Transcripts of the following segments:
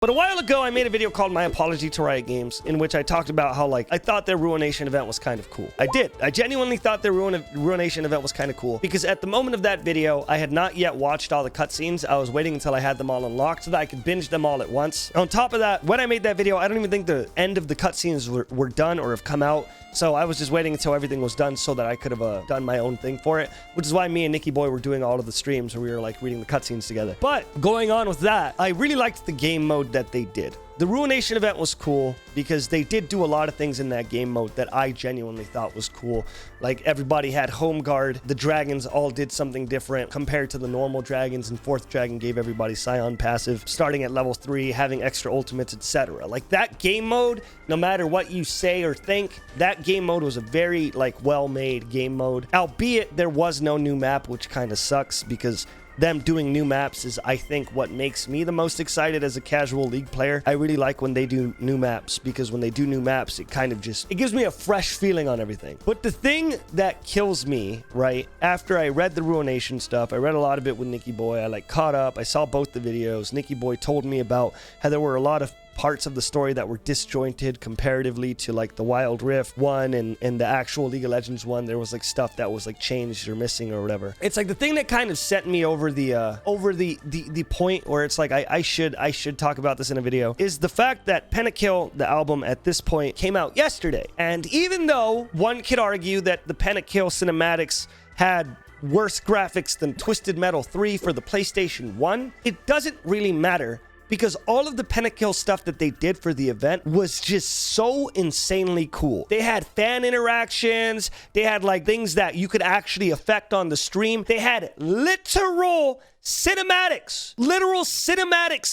But a while ago, I made a video called My Apology to Riot Games, in which I talked about how, like, I thought their Ruination event was kind of cool. I did. I genuinely thought their Ruination event was kind of cool, because at the moment of that video, I had not yet watched all the cutscenes. I was waiting until I had them all unlocked so that I could binge them all at once. On top of that, when I made that video, I don't even think the end of the cutscenes were done or have come out. So I was just waiting until everything was done so that I could have done my own thing for it, which is why me and Nicky Boy were doing all of the streams where we were like reading the cutscenes together. But going on with that, I really liked the game mode that they did. The Ruination event was cool because they did do a lot of things in that game mode that I genuinely thought was cool. Like, everybody had home guard. The dragons all did something different compared to the normal dragons, and 4th dragon gave everybody Scion passive, starting at level 3, having extra ultimates, etc. Like, that game mode, no matter what you say or think, that game mode was a very, like, well-made game mode. Albeit, there was no new map, which kind of sucks because them doing new maps is, I think, what makes me the most excited as a casual League player. I really like when they do new maps, because when they do new maps, it kind of just, it gives me a fresh feeling on everything. But the thing that kills me, right, after I read the Ruination stuff, I read a lot of it with Nicky Boy, I like caught up, I saw both the videos. Nicky Boy told me about how there were a lot of parts of the story that were disjointed comparatively to like the Wild Rift one and the actual League of Legends one. There was like stuff that was like changed or missing or whatever. It's like the thing that kind of sent me over the point where it's like I should talk about this in a video is the fact that Pentakill, the album at this point, came out yesterday. And even though one could argue that the Pentakill cinematics had worse graphics than Twisted Metal 3 for the PlayStation 1, it doesn't really matter, because all of the Pentakill stuff that they did for the event was just so insanely cool. They had fan interactions. They had like things that you could actually affect on the stream. They had literal cinematics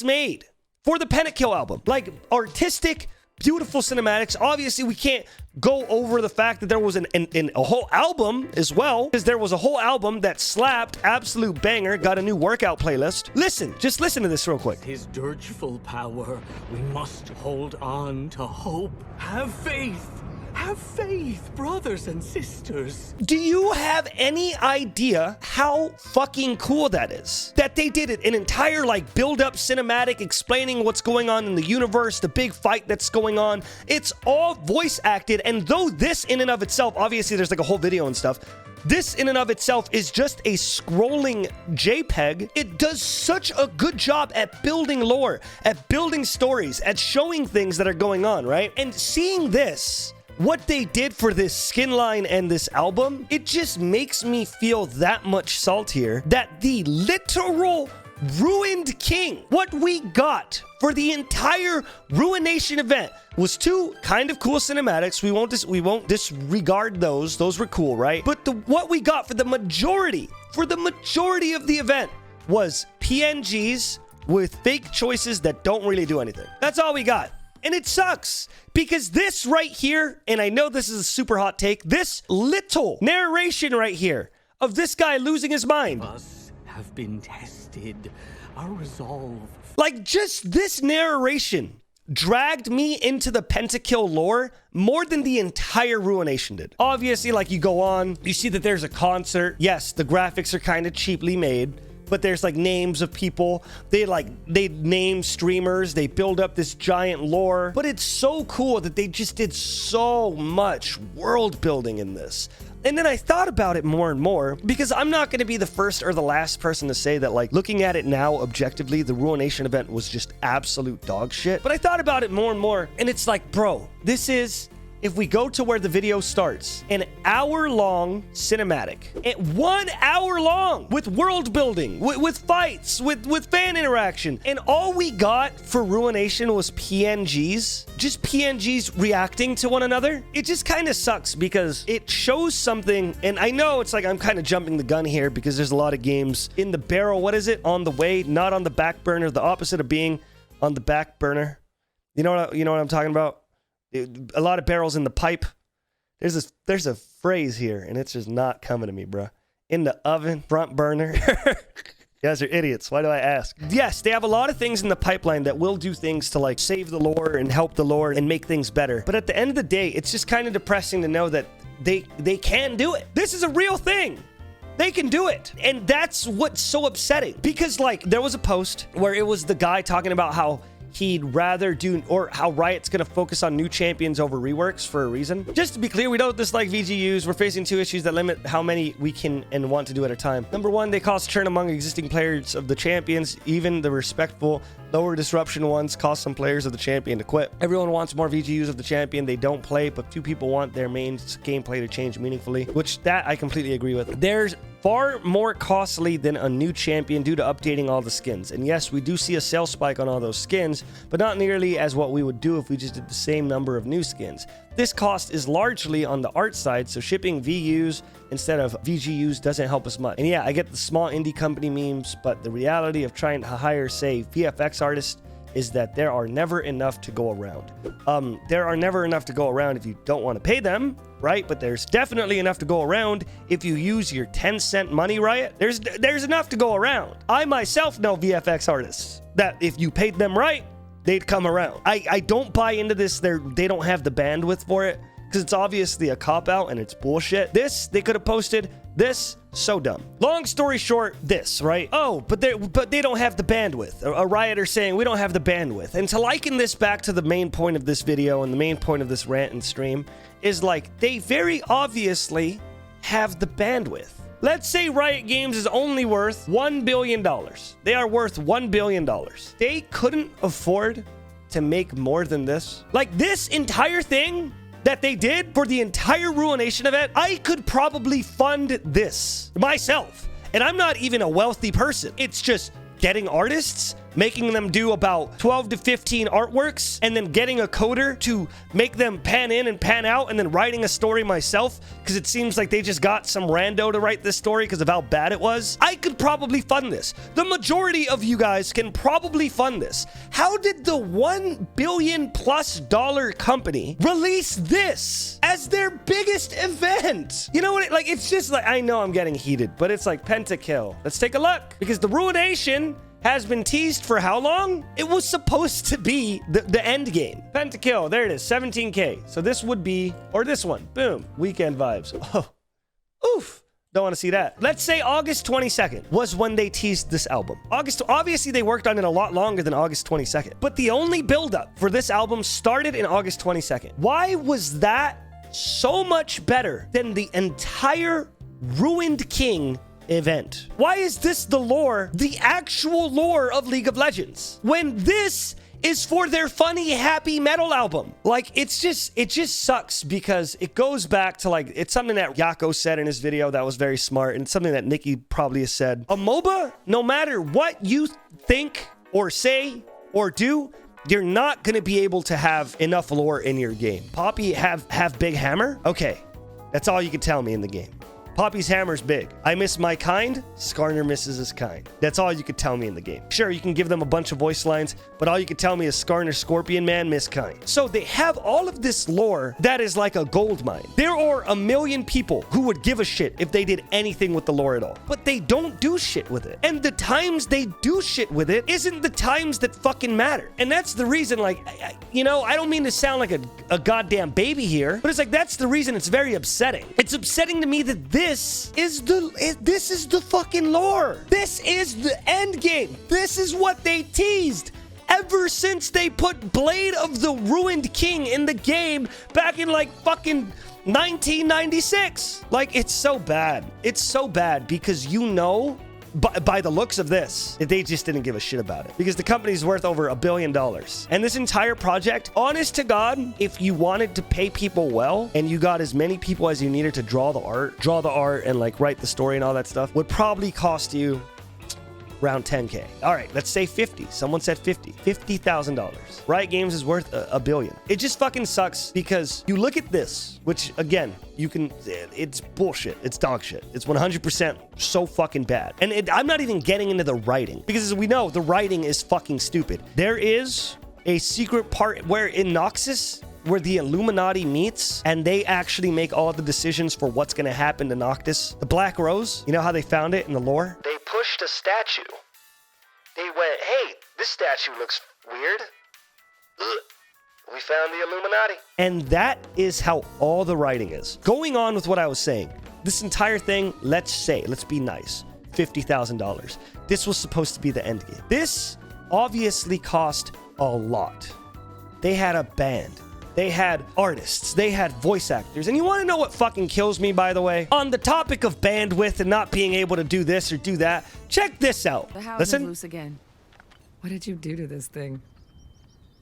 made for the Pentakill album. Like artistic, beautiful cinematics. Obviously, we can't go over the fact that there was a whole album as well, because there was a whole album that slapped, absolute banger, got a new workout playlist. Listen, just listen to this real quick. His dirgeful power, we must hold on to hope. Have faith. Have faith, brothers and sisters. Do you have any idea how fucking cool that is? That they did it, an entire like build-up cinematic explaining what's going on in the universe, the big fight that's going on. It's all voice acted, and though this in and of itself, obviously there's like a whole video and stuff, this in and of itself is just a scrolling JPEG. It does such a good job at building lore, at building stories, at showing things that are going on, right? And seeing this, what they did for this skin line and this album, it just makes me feel that much saltier that the literal ruined king, what we got for the entire Ruination event was 2 kind of cool cinematics. We won't disregard those. Those were cool, right? But what we got for the majority of the event was PNGs with fake choices that don't really do anything. That's all we got. And it sucks, because this right here, and I know this is a super hot take, this little narration right here of this guy losing his mind. Us have been tested. Our resolve. Like, just this narration dragged me into the Pentakill lore more than the entire Ruination did. Obviously, like, you go on, you see that there's a concert. Yes, the graphics are kind of cheaply made, but there's like names of people. They name streamers. They build up this giant lore. But it's so cool that they just did so much world building in this. And then I thought about it more and more, because I'm not going to be the first or the last person to say that, like, looking at it now objectively, the Ruination event was just absolute dog shit. But I thought about it more and more, and it's like, bro, this is, if we go to where the video starts, an hour-long cinematic, 1 hour long, with world building, with fights, with fan interaction, and all we got for Ruination was PNGs, just PNGs reacting to one another. It just kind of sucks, because it shows something, and I know it's like I'm kind of jumping the gun here, because there's a lot of games in the barrel, what is it, on the way, not on the back burner, the opposite of being on the back burner. You know what I'm talking about? A lot of barrels in the pipe. There's a phrase here, and it's just not coming to me, bro. In the oven, front burner. You guys are idiots. Why do I ask? Yes, they have a lot of things in the pipeline that will do things to like save the lore and help the lore and make things better. But at the end of the day, it's just kind of depressing to know that they can do it. This is a real thing. They can do it. And that's what's so upsetting. Because like there was a post where it was the guy talking about how he'd rather do, or how Riot's going to focus on new champions over reworks for a reason. Just to be clear, we don't dislike VGUs. We're facing two issues that limit how many we can and want to do at a time. Number one, they cause churn among existing players of the champions. Even the respectful, lower disruption ones cause some players of the champion to quit. Everyone wants more VGUs of the champion. They don't play, but few people want their main gameplay to change meaningfully, which that I completely agree with. There's far more costly than a new champion due to updating all the skins. And yes, we do see a sales spike on all those skins, but not nearly as what we would do if we just did the same number of new skins. This cost is largely on the art side, so shipping VUs instead of VGUs doesn't help us much. And yeah, I get the small indie company memes, but the reality of trying to hire, say, VFX artists is that there are never enough to go around. There are never enough to go around if you don't want to pay them, right? But there's definitely enough to go around if you use your 10-cent money, Riot. There's enough to go around. I myself know VFX artists that if you paid them right, they'd come around. I don't buy into this. They don't have the bandwidth for it because it's obviously a cop-out and it's bullshit. This, they could have posted this. So dumb. Long story short, this, right? Oh, but they don't have the bandwidth. A rioter saying we don't have the bandwidth. And to liken this back to the main point of this video and the main point of this rant and stream is like they very obviously have the bandwidth. Let's say Riot Games is only worth $1 billion. They are worth $1 billion. They couldn't afford to make more than this. Like this entire thing that they did for the entire Ruination event, I could probably fund this myself. And I'm not even a wealthy person. It's just getting artists, making them do about 12 to 15 artworks, and then getting a coder to make them pan in and pan out, and then writing a story myself, because it seems like they just got some rando to write this story because of how bad it was. I could probably fund this. The majority of you guys can probably fund this. How did the $1 billion+ company release this as their biggest event? You know what? Like, it's just like, I know I'm getting heated, but it's like pentakill. Let's take a look, because the Ruination has been teased for how long? It was supposed to be the end game. Pentakill, there it is, 17K. So this would be, or this one, boom, weekend vibes. Oh, oof. Don't want to see that. Let's say August 22nd was when they teased this album. Obviously they worked on it a lot longer than August 22nd, but the only buildup for this album started in August 22nd. Why was that so much better than the entire Ruined King event? Why is this the lore, the actual lore of League of Legends, when this is for their funny, happy metal album? Like, it just sucks because it goes back to, like, it's something that Yako said in his video that was very smart, and it's something that Nikki probably has said. A MOBA, no matter what you think or say or do, you're not going to be able to have enough lore in your game. Poppy have big hammer? Okay, that's all you can tell me in the game. Poppy's hammer's big. I miss my kind. Skarner misses his kind. That's all you could tell me in the game. Sure, you can give them a bunch of voice lines, but all you could tell me is Skarner Scorpion Man miss kind. So they have all of this lore that is like a gold mine. There are a million people who would give a shit if they did anything with the lore at all, but they don't do shit with it. And the times they do shit with it isn't the times that fucking matter. And that's the reason, like, you know, I don't mean to sound like a goddamn baby here, but it's like, that's the reason it's very upsetting. It's upsetting to me that this is the fucking lore. This is the end game. This is what they teased ever since they put Blade of the Ruined King in the game back in like fucking 1996. Like, it's so bad. It's so bad because, you know, by the looks of this, they just didn't give a shit about it because the company's worth over $1 billion. And this entire project, honest to God, if you wanted to pay people well and you got as many people as you needed to draw the art and like write the story and all that stuff, would probably cost you around 10K. All right, let's say 50. Someone said 50. $50,000. Riot Games is worth $1 billion. It just fucking sucks because you look at this, which again, it's bullshit. It's dog shit. It's 100% so fucking bad. And I'm not even getting into the writing because, as we know, the writing is fucking stupid. There is a secret part where in Noxus, where the Illuminati meets and they actually make all the decisions for what's going to happen to Noctis. The Black Rose, you know how they found it in the lore? They pushed a statue. They went, hey, this statue looks weird. Ugh. We found the Illuminati. And that is how all the writing is. Going on with what I was saying, this entire thing, let's be nice, $50,000. This was supposed to be the end game. This obviously cost a lot. They had a band. They had artists. They had voice actors. And you want to know what fucking kills me, by the way? On the topic of bandwidth and not being able to do this or do that, check this out. The house is Listen. loose again. What did you do to this thing?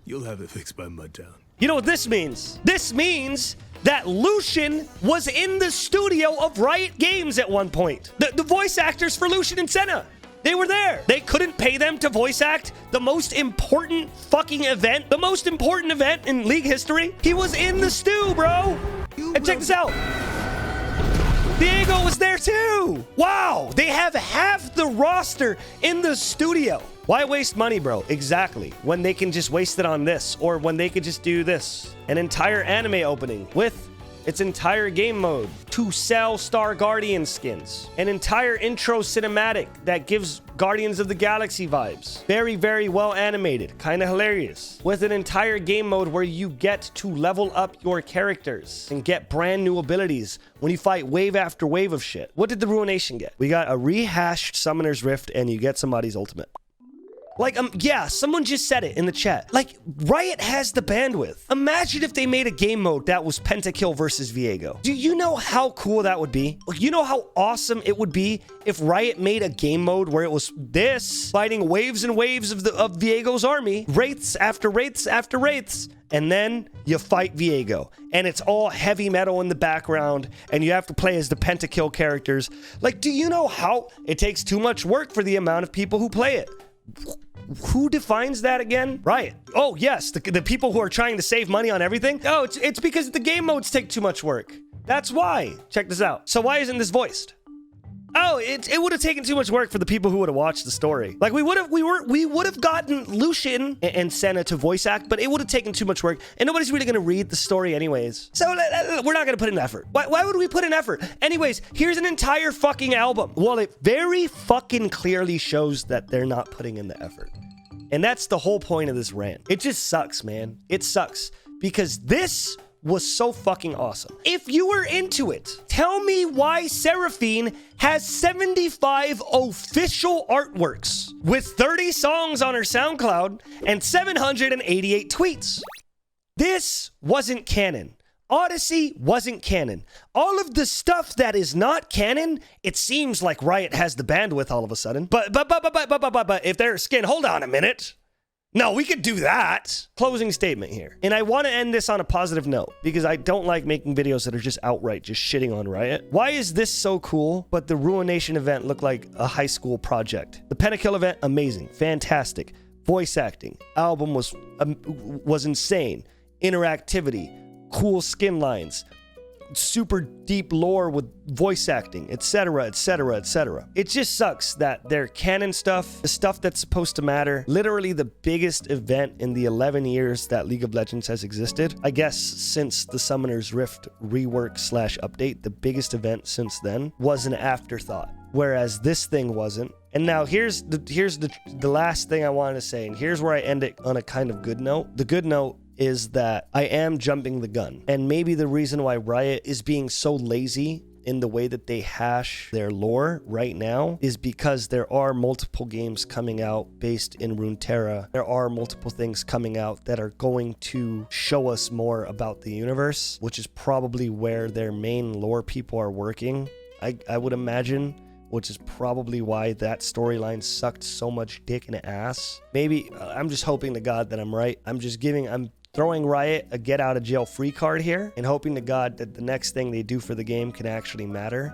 You'll have it fixed by Mudtown. You know what this means? This means that Lucian was in the studio of Riot Games at one point. The voice actors for Lucian and Senna. They were there. They couldn't pay them to voice act the most important fucking event, the most important event in League history. He was in the stew, bro. And check this out. Diego was there too. Wow. They have half the roster in the studio. Why waste money, bro? Exactly. When they can just waste it on this, or when they could just do this. An entire anime opening with its entire game mode to sell Star Guardian skins. An entire intro cinematic that gives Guardians of the Galaxy vibes. Very, very well animated. Kind of hilarious. With an entire game mode where you get to level up your characters and get brand new abilities when you fight wave after wave of shit. What did the Ruination get? We got a rehashed Summoner's Rift and you get somebody's ultimate. Like, yeah, someone just said it in the chat. Like, Riot has the bandwidth. Imagine if they made a game mode that was Pentakill versus Viego. Do you know how cool that would be? You know how awesome it would be if Riot made a game mode where it was this, fighting waves and waves of Viego's army, wraiths after wraiths after wraiths, and then you fight Viego. And it's all heavy metal in the background, and you have to play as the Pentakill characters. Like, do you know how it takes too much work for the amount of people who play it? Who defines that again? Riot. Oh, yes, the people who are trying to save money on everything. Oh, it's because the game modes take too much work. That's why. Check this out. So why isn't this voiced? Oh, it would have taken too much work for the people who would have watched the story. Like we would have gotten Lucian and Senna to voice act, but it would have taken too much work, and nobody's really gonna read the story anyways. So we're not gonna put in effort. Why would we put in effort? Anyways, here's an entire fucking album. Well, it very fucking clearly shows that they're not putting in the effort. And that's the whole point of this rant. It just sucks, man. It sucks because this was so fucking awesome. If you were into it, tell me why Seraphine has 75 official artworks with 30 songs on her SoundCloud and 788 tweets. This wasn't canon. Odyssey wasn't canon. All of the stuff that is not canon, it seems like Riot has the bandwidth all of a sudden. But if they're skin, hold on a minute. No, we could do that. Closing statement here. And I want to end this on a positive note because I don't like making videos that are just outright just shitting on Riot. Why is this so cool, but the Ruination event looked like a high school project? The Pentakill event, amazing, fantastic. Voice acting, album was insane. Interactivity, cool skin lines, super deep lore with voice acting, etc., etc., etc. It just sucks that their canon stuff, the stuff that's supposed to matter, literally the biggest event in the 11 years that League of Legends has existed, I guess since the Summoner's Rift rework / update, the biggest event since then, was an afterthought. Whereas this thing wasn't. And now here's the last thing I wanted to say, and here's where I end it on a kind of good note. The good note is that I am jumping the gun. And maybe the reason why Riot is being so lazy in the way that they hash their lore right now is because there are multiple games coming out based in Runeterra. There are multiple things coming out that are going to show us more about the universe, which is probably where their main lore people are working, I would imagine, which is probably why that storyline sucked so much dick and ass. Maybe, I'm just hoping to God that I'm right. I'm throwing Riot a get out of jail free card here and hoping to God that the next thing they do for the game can actually matter.